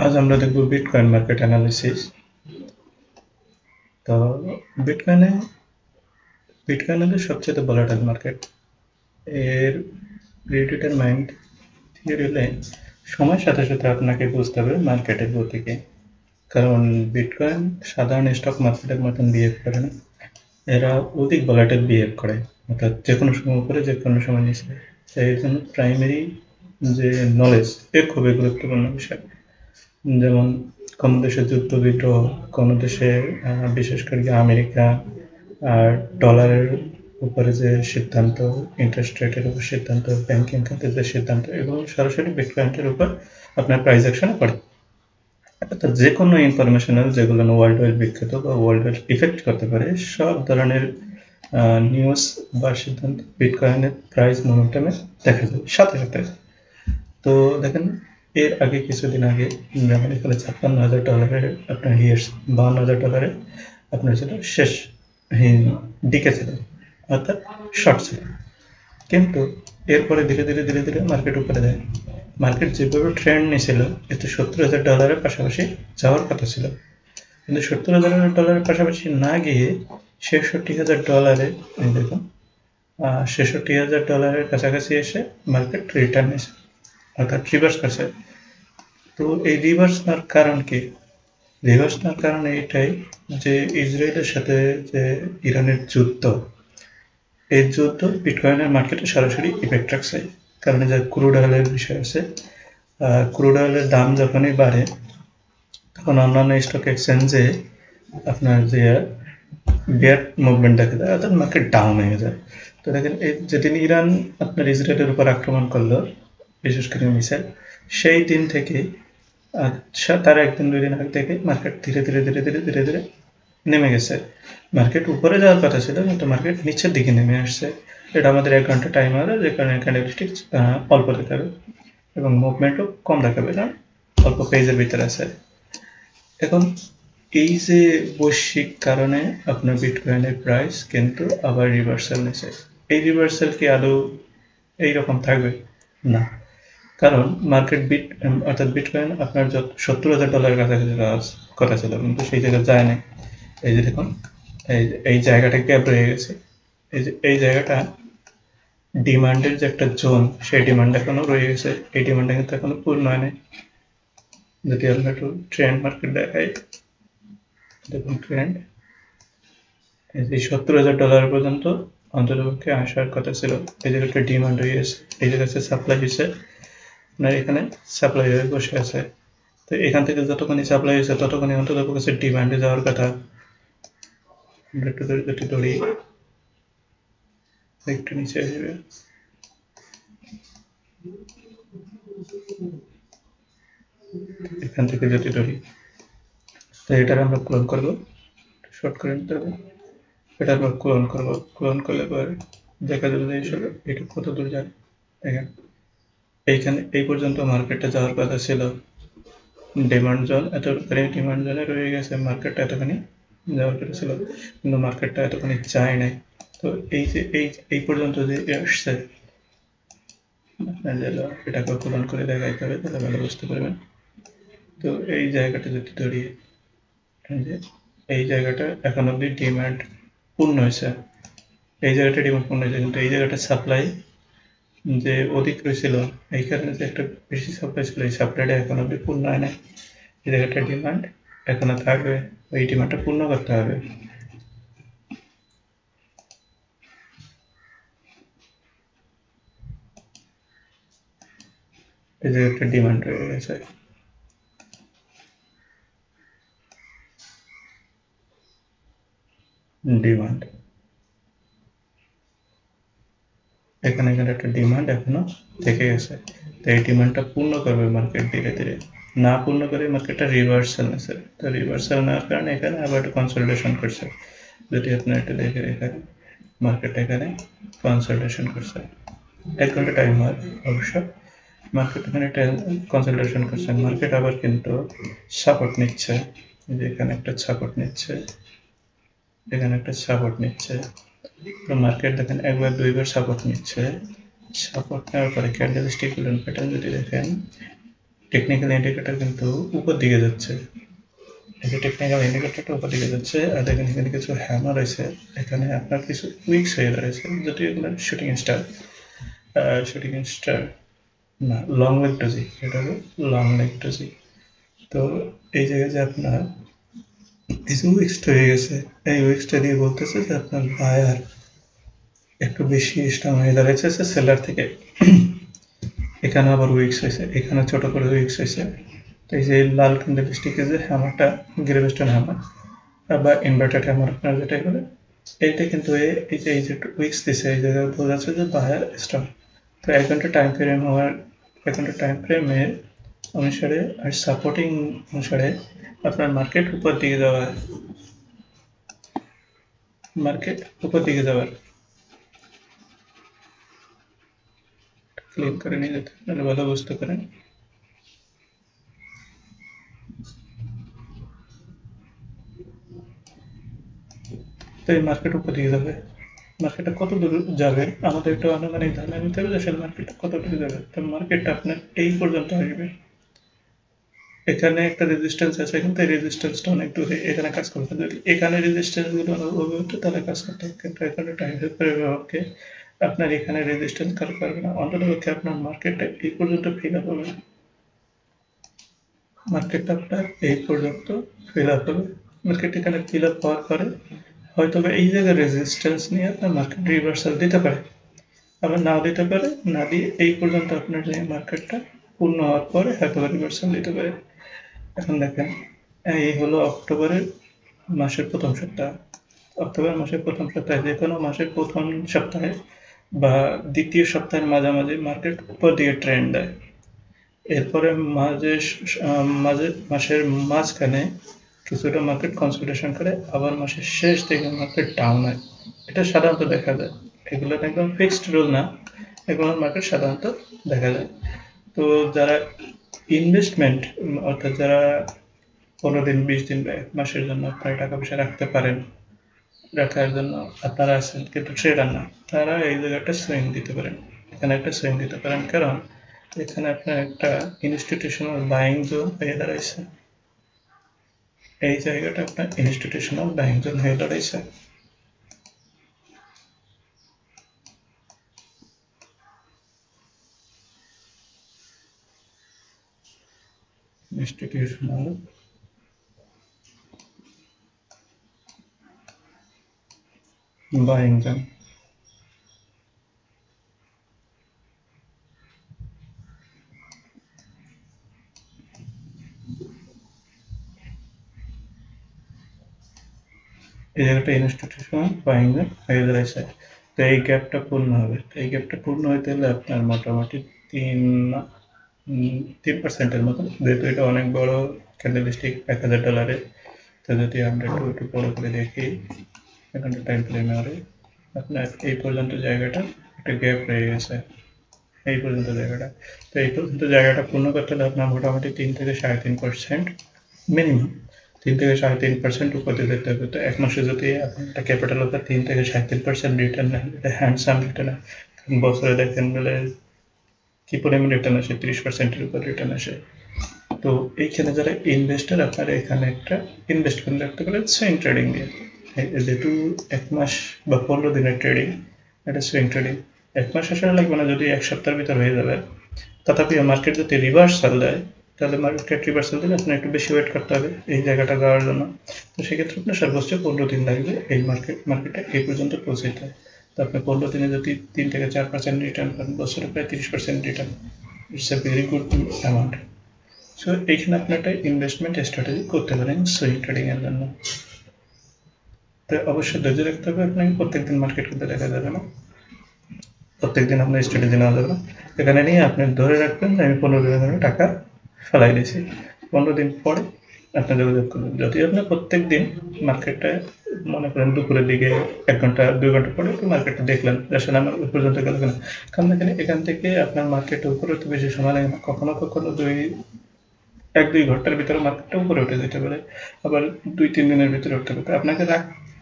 আজ আমরা দেখব বিটকয়েন মার্কেট অ্যানালিসিস। তো বিটকয়েনে বিটকয়েন হলো সবচেয়ে ভোলাটাইল মার্কেট। এর প্রিডিটারমাইন্ড থিওরি হলে সময়ের সাথে সাথে আপনাকে বুঝতে হবে মার্কেটের গতিকে। কারণ বিটকয়েন সাধারণ স্টক মার্কেটের মতন বিহেভ করে না, এরা অধিক ভোলাটাইল বিহেভ করে, অর্থাৎ যে কোনো সময় উপরে যে কোনো সময় নিচে। সেই জন্য প্রাইমারি যে নলেজ এ খুবই গুরুত্বপূর্ণ বিষয়। যেমন কোনো দেশে যুদ্ধ বিগ্রহ, কোনো দেশে বিশেষ করে আমেরিকা আর ডলারের উপরে যে সিদ্ধান্ত, ইন্টারেস্ট রেটের উপর সিদ্ধান্ত, ব্যাংকিং খাতের যে সিদ্ধান্ত, এগুলো সরাসরি বিটকয়েনের উপর আপনার প্রাইস অ্যাকশনে পড়ে। অর্থাৎ যে কোনো ইনফরমেশনাল যেগুলো ওয়ার্ল্ড ওয়াইড বিখ্যাত বা ওয়ার্ল্ড ওয়াইড ইফেক্ট করতে পারে সব ধরনের নিউজ বা সিদ্ধান্ত বিটকয়েনের প্রাইস মোমেন্টামে দেখা যায় সাথে সাথে। তো দেখেন, এর আগে কিছুদিন আগে যেমন এখানে $56,000 আপনার হিয়ার্স, $52,000 আপনার ছিল শেষ ডিকে ছিল, অর্থাৎ শর্ট ছিল। কিন্তু এরপরে ধীরে ধীরে ধীরে ধীরে মার্কেট উপরে যায়। মার্কেট যেভাবে ট্রেন্ড নিয়েছিল এতে $70,000 পাশাপাশি যাওয়ার কথা ছিল, কিন্তু $70,000 পাশাপাশি না গিয়ে $66,000 দেখুন, $66,000 কাছাকাছি এসে মার্কেট রিটার্ন নিয়েছে, অর্থাৎ রিভার্স করছে। তো এই রিভার্স নেওয়ার কারণ কি? রিভার্স নেওয়ার কারণ এইটাই যে ইসরায়েলের সাথে যে ইরানের যুদ্ধ, এই যুদ্ধ বিটকয়েনের মার্কেটে সরাসরি ইফেক্ট রাখছে। কারণ যে ক্রুড অয়েলের বিষয় আছে, ক্রুড অয়েলের দাম যখনই বাড়ে তখন অন্যান্য স্টক এক্সচেঞ্জে আপনার যে বিয়ার মুভমেন্ট দেখা যায়, অর্থাৎ মার্কেট ডাউন হয়ে যায়। তো দেখেন, এই যেদিন ইরান আপনার ইসরায়েলের উপর আক্রমণ করলো বিশেষ করে মিসাইল, সেই দিন থেকে তার একদিন দুই দিন আগে থেকে মার্কেট ধীরে ধীরে ধীরে ধীরে ধীরে ধীরে নেমে গেছে। মার্কেট উপরে যাওয়ার কথা ছিল কিন্তু মার্কেট নিচের দিকে নেমে আসছে। এটা আমাদের 1 ঘন্টা টাইম হবে, যে কারণে ক্যান্ডেলস্টিক অল্প দেখাবে এবং মুভমেন্টও কম দেখাবে, কারণ অল্প পেজের ভিতরে আছে। এখন এই যে বৈশ্বিক কারণে আপনার বিটকয়েনের প্রাইস কিন্তু আবার রিভার্সাল নিচ্ছে। এই রিভার্সাল কি আদৌ এইরকম থাকবে? না, কারণ মার্কেট অর্থাৎ বিটকয়েন আপনার যত $70,000 কাছাকাছি যাওয়ার কথা ছিল, কিন্তু সেই জায়গায় যায় নাই। এই যে দেখুন, এই জায়গাটা গ্যাপ রয়ে গেছে। এই জায়গাটা ডিমান্ডের যে একটা জোন, সেই ডিমান্ড এখনো রয়ে গেছে। এই ডিমান্ডটা কিন্তু এখনো পূর্ণ হয় নাই। যদি আমরা একটু ট্রেন্ড মার্কেট দেখাই, দেখুন ট্রেন্ড এই $70,000 পর্যন্ত অন্ততপক্ষে আসার কথা ছিল। এই জায়গাটা ডিমান্ড হয়ে গেছে, এই জায়গাতে সাপ্লাই হয়েছে, আপনার এখানে সাপ্লাই হয়ে বসে আছে। তো এখান থেকে যতক্ষণই সাপ্লাই হয়েছে ততক্ষণই অন্ততপক্ষে ডিমান্ডে যাওয়ার কথা। আমরা একটু যদি ধরি, একটু নিচে আসবে, এখান থেকে যদি ধরি, তো এটার আমরা ক্লোন করবো, শর্ট করে নিতে হবে। এটা আমরা ক্লোন করবো, ক্লোন করলে পরে দেখা যাবে যে এটা কত দূর যায়। দেখেন, এইখানে এই পর্যন্ত মার্কেটে যাওয়ার কথা ছিল, ডিমান্ড জোন এতখানি, ডিমান্ড জোনে রয়ে গেছে, মার্কেটটা এতখানি যাওয়ার কথা ছিল, কিন্তু মার্কেটটা এতখানি যায় নাই। তো এই যে এই পর্যন্ত যে আসছে, এটাকে ক্লোন করে দেখাইতে হবে, তাহলে ভালো বুঝতে পারবেন। তো এই জায়গাটা যদি ধরি, এই জায়গাটা এখন অব্দি ডিমান্ড পূর্ণ হয়েছে, এই জায়গাটা ডিমান্ড পূর্ণ হয়েছে, কিন্তু এই জায়গাটা সাপ্লাই যে অধিক রয়েছিল, এই কারণে যে একটা বেশি সাপ্লাই ছিল, এই সাপ্লাইটা এখন অব্দি পূর্ণ হয় না। এই জায়গাটা ডিমান্ড এখনো থাকবে, ওই ডিমান্ডটা পূর্ণ করতে হবে। এই জায়গাটা ডিমান্ড রয়ে গেছে, ডিমান্ড এখানে একটা ডিমান্ড এখনো থেকে গেছে। তো এই ডিমান্ডটা পূর্ণ করবে মার্কেট ধীরে ধীরে, না পূর্ণ করে মার্কেটটা রিভার্সাল নিচ্ছে। তো রিভার্সাল নেওয়ার কারণে এখানে আবার একটু কনসলটেশন করছে। যদি আপনার এটা দেখে, এখানে মার্কেট এখানে কনসলটেশন করছে, 1 ঘন্টা টাইম হয় অবশ্য। মার্কেট এখানে একটা কনসলটেশন করছে, মার্কেট আবার কিন্তু সাপোর্ট নিচ্ছে, যে এখানে একটা সাপোর্ট নিচ্ছে, এখানে একটা সাপোর্ট নিচ্ছে। তো মার্কেট দেখেন একবার দুইবার সাপোর্ট নিচ্ছে, সাপোর্ট নেওয়ার পরে ক্যান্ডেলস্টিক প্যাটার্ন যদি দেখেন, টেকনিক্যাল ইন্ডিকেটর কিন্তু উপর দিকে যাচ্ছে, এই যে টেকনিক্যাল ইন্ডিকেটরটা উপর দিকে যাচ্ছে, আর দেখেন এখানে কিছু হ্যামার রয়েছে, এখানে আপনার কিছু উইকস হয়ে রয়েছে, যদি এগুলো শুটিং স্টার না, লং লেগ ডোজি, এটা হলো লং লেগ ডোজি। তো এই জায়গায় যে আপনার কিছু উইক্সটা হয়ে গেছে, এই উইক্সটা দিয়ে বলতেছে যে আপনার বায়ার একটু বেশি স্ট্রং হয়ে দাঁড়াচ্ছে সেলার থেকে। এখানে আবার উইক্স হয়েছে, এখানে ছোট করে উইক্স হয়েছে। তো এই যে লাল ক্যান্ডেল স্টিকে যে হ্যামারটা, গ্রেভেস্টন হ্যামার বা ইনভার্টেড হ্যামার আপনারা যেটাই বলে, এইটা কিন্তু এই যে উইক্স দিছে, এই জায়গায় বোঝা যাচ্ছে যে বায়ার স্ট্রং। তো 1 ঘন্টা টাইম ফ্রেম হওয়ার 1 ঘন্টা টাইম ফ্রেমের অনুসারে আর সাপোর্টিং অনুসারে আপনার মার্কেট উপর দিকে যাওয়ার ক্লিক করে নিয়ে যেতে মানে ভালো বুঝতে পারেন। তো এই মার্কেট উপর দিকে যাবে, মার্কেটটা কত দূর যাবে আমাদের একটু আনুমানিক ধারণা নিতে হবে যে আসলে মার্কেটটা কত দূর যাবে। তো মার্কেটটা আপনার এই পর্যন্ত আসবে, এখানে একটা রেজিস্ট্যান্স আছে কিন্তু এই রেজিস্ট্যান্সটা অনেক দূরে, এখানে কাজ করতে হবে। যদি এখানে রেজিস্ট্যান্স গুলো অনুভব হতো তাহলে কাজ করতে হবে, কিন্তু এখানে টাইম পরিমাপকে আপনার এখানে রেজিস্ট্যান্স কাজ করবে না, অন্ততপক্ষে আপনার মার্কেটটা এই পর্যন্ত ফিল আপ হবে, মার্কেটটা আপনার এই পর্যন্ত ফিল আপ হবে। মার্কেট এখানে ফিল আপ হওয়ার পরে হয়তো এই জায়গায় রেজিস্ট্যান্স নিয়ে আপনার মার্কেট রিভার্সাল দিতে পারে, আবার নাও দিতে পারে, না দিয়ে এই পর্যন্ত আপনার যে মার্কেটটা পূর্ণ হওয়ার পরে হয়তো রিভার্সাল দিতে পারে। এখন দেখেন এই হলো অক্টোবর মাসের প্রথম সপ্তাহ, অক্টোবর মাসের প্রথম সপ্তাহে যে কোনো মাসের প্রথম সপ্তাহে বা দ্বিতীয় সপ্তাহের মাঝামাঝি মার্কেট উপর দিকে ট্রেন্ড দেয়। এরপরে মাসের মাঝখানে কিছুটা মার্কেট কনসোলিডেশন করে, আবার মাসের শেষ দিকে মার্কেট ডাউন হয়। এটা সাধারণত দেখা যায়, এগুলো একদম ফিক্সড রুল না, এগুলোর মার্কেট সাধারণত দেখা যায়। তো যারা ইনভেস্টমেন্ট অর্থাৎ যারা 15 দিন 20 দিন বা 1 মাসের জন্য আপনার টাকা পয়সা রাখতে পারেন, রাখার জন্য আপনারা আছেন কিন্তু ট্রেডার না, তারা এই জায়গাটা সুইং দিতে পারেন, এখানে একটা সুইং দিতে পারেন, কারণ এখানে আপনার একটা ইনস্টিটিউশনাল বাইং জোন হয়ে দাঁড়াইছে, এই জায়গাটা আপনার ইনস্টিটিউশনাল বাইং জোন হয়ে দাঁড়াইছে। ইনস্টিটিউশনাল বাইং জোন, এই জায়গাটা ইনস্টিটিউশনাল বাইং জোন হয়ে দাঁড়াইছে। তো এই গ্যাপটা পূর্ণ হবে, এই গ্যাপটা পূর্ণ হইতে হলে আপনার মোটামুটি 3% মতো, যেহেতু এটা অনেক বড় ক্যান্ডেলস্টিক $1000, তো যদি আমরা একটু বড় করে দেখি, এখানে টাইম ফ্রেমে আপনার এই পর্যন্ত জায়গাটা একটা গ্যাপ রয়ে গেছে, এই পর্যন্ত জায়গাটা। তো এই পর্যন্ত জায়গাটা পূর্ণ করতে হলে আপনার মোটামুটি 3 থেকে 3.5% মিনিমাম, 3 থেকে 3.5% উপরে যেতে হবে। তো 1 মাসে যদি আপনার ক্যাপিটাল উপর 3 থেকে 3.5% রিটার্ন নেন, এটা হ্যান্ডসাম রিটার্ন। কারণ বছরে দেখেন বলে কি পরিমাণ রিটার্ন আসে, 30%-এর উপর রিটার্ন আসে। তো এইখানে যারা ইনভেস্টার, আপনারা এখানে একটা ইনভেস্টমেন্ট রাখতে পারেন সুইং ট্রেডিং দিয়ে, যেহেতু 1 মাস বা 15 দিনের ট্রেডিং, এটা সুইং ট্রেডিং। 1 মাস আসলে লাগবে না, যদি 1 সপ্তাহের ভিতর হয়ে যাবে। তথাপি মার্কেট যদি রিভার্সাল দেয়, তাহলে মার্কেট রিভার্সাল দিলে আপনার একটু বেশি ওয়েট করতে হবে এই জায়গাটা যাওয়ার জন্য। তো সেক্ষেত্রে আপনার সর্বোচ্চ 15 দিন লাগবে এই মার্কেটটা এই পর্যন্ত পৌঁছতে। তো আপনি 15 দিনে যদি 3 থেকে 4% রিটার্ন পান, বছরে প্রায় 30% return, it's a very good amount. So এইখানে আপনি একটা ইনভেস্টমেন্ট স্ট্র্যাটেজি করতে পারেন সুইং ট্রেডিং এর জন্য। তো অবশ্যই ধৈর্য রাখতে হবে আপনাকে, প্রত্যেকদিন মার্কেট কিন্তু দেখা যাবে না, প্রত্যেকদিন আপনার স্ট্র্যাটেজি নেওয়া যাবে না। এখানে নিয়ে আপনি ধরে রাখবেন যে আমি 15 দিনের জন্য টাকা ফেলাই দিয়েছি, 15 দিন পরে আপনি যোগাযোগ করবেন। যদি আপনি প্রত্যেক দিন মার্কেটটা মনে করেন দুপুরের দিকে 1 ঘন্টা 2 ঘন্টা পরে একটু মার্কেটটা দেখলেন, আসলে আমার ওই পর্যন্ত গেল কিনা, কারণ দেখেন এখান থেকে আপনার মার্কেটের উপরে তো বেশি সময় লাগে না, কখনো কখনো 1-2 ঘন্টার ভিতরে মার্কেটটা উপরে উঠে যেতে পারে, আবার 2-3 দিনের ভিতরে উঠতে পারে। আপনাকে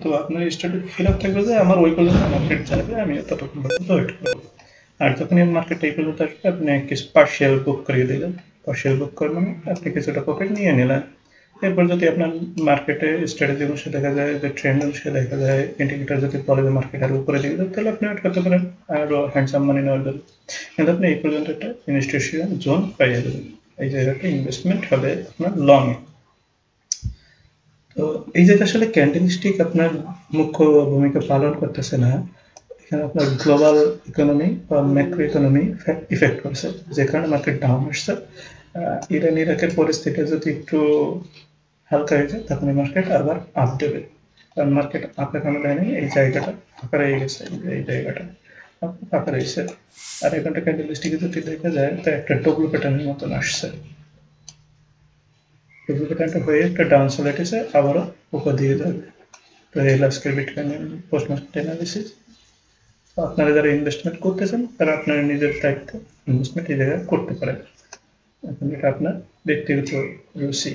তো আপনার স্ট্র্যাটেজি ফিল আপ থাকবে যে আমার ওই পর্যন্ত মার্কেট যাবে, আমি ততক্ষণ পর্যন্ত ওয়েট করবো। আর যখন এই মার্কেটটা এই পর্যন্ত আসবে, আপনি কিছু পার্শিয়াল বুক করিয়ে দিলেন, পার্শিয়াল বুক কর মানে আপনি কিছুটা প্রফিট নিয়ে নিলেন। এরপর যদি আপনার মার্কেটে স্ট্র্যাটেজি অনুসারে দেখা যায় যে ট্রেন্ড অনুসারে দেখা যায় ইন্ডিকেটর যদি বলে যে মার্কেট আরো উপরে দিকে যাবে, তাহলে আপনি ওয়েট করতে পারেন আরো হ্যান্ডসাম মানি নেওয়ার জন্য। কিন্তু আপনি এই পর্যন্ত একটা ইনভেস্টেশন জোন পাইয়ে দেবেন, এই জায়গাটা ইনভেস্টমেন্ট হবে আপনার লং এ। তো এই জায়গায় আসলে ক্যান্ডেলস্টিক আপনার মুখ্য ভূমিকা পালন করতেছে না, এখানে আপনার গ্লোবাল ইকোনমি বা ম্যাক্রো ইকোনমি ইফেক্ট করছে, যে কারণে মার্কেট ডাউন আসছে। ইরান ইরাকের পরিস্থিতি যদি একটু হালকা হয়ে যায় তখন মার্কেট আবার আপ দেবে, কারণ মার্কেট আপে কেন দেয়নি, এই জায়গাটা ফাঁকা রয়ে গেছে, এই জায়গাটা ফাঁকা রয়েছে। আর এখানটা ক্যান্ডেলস্টিকে যদি দেখা যায় তো একটা ডব্লু প্যাটার্নের মতন আসছে, ডব্লু প্যাটার্নটা হয়ে একটা ডাউন সাইড এসে আবারও উপর দিয়ে যাবে। তো এই আজকের বিটকয়েন পোস্ট মার্কেট অ্যানালিসিস। আপনারা যারা ইনভেস্টমেন্ট করতেছেন তারা আপনার নিজের দায়িত্বে ইনভেস্টমেন্ট এই জায়গায় করতে পারেন, এখন এটা আপনার ব্যক্তিগত রুচি।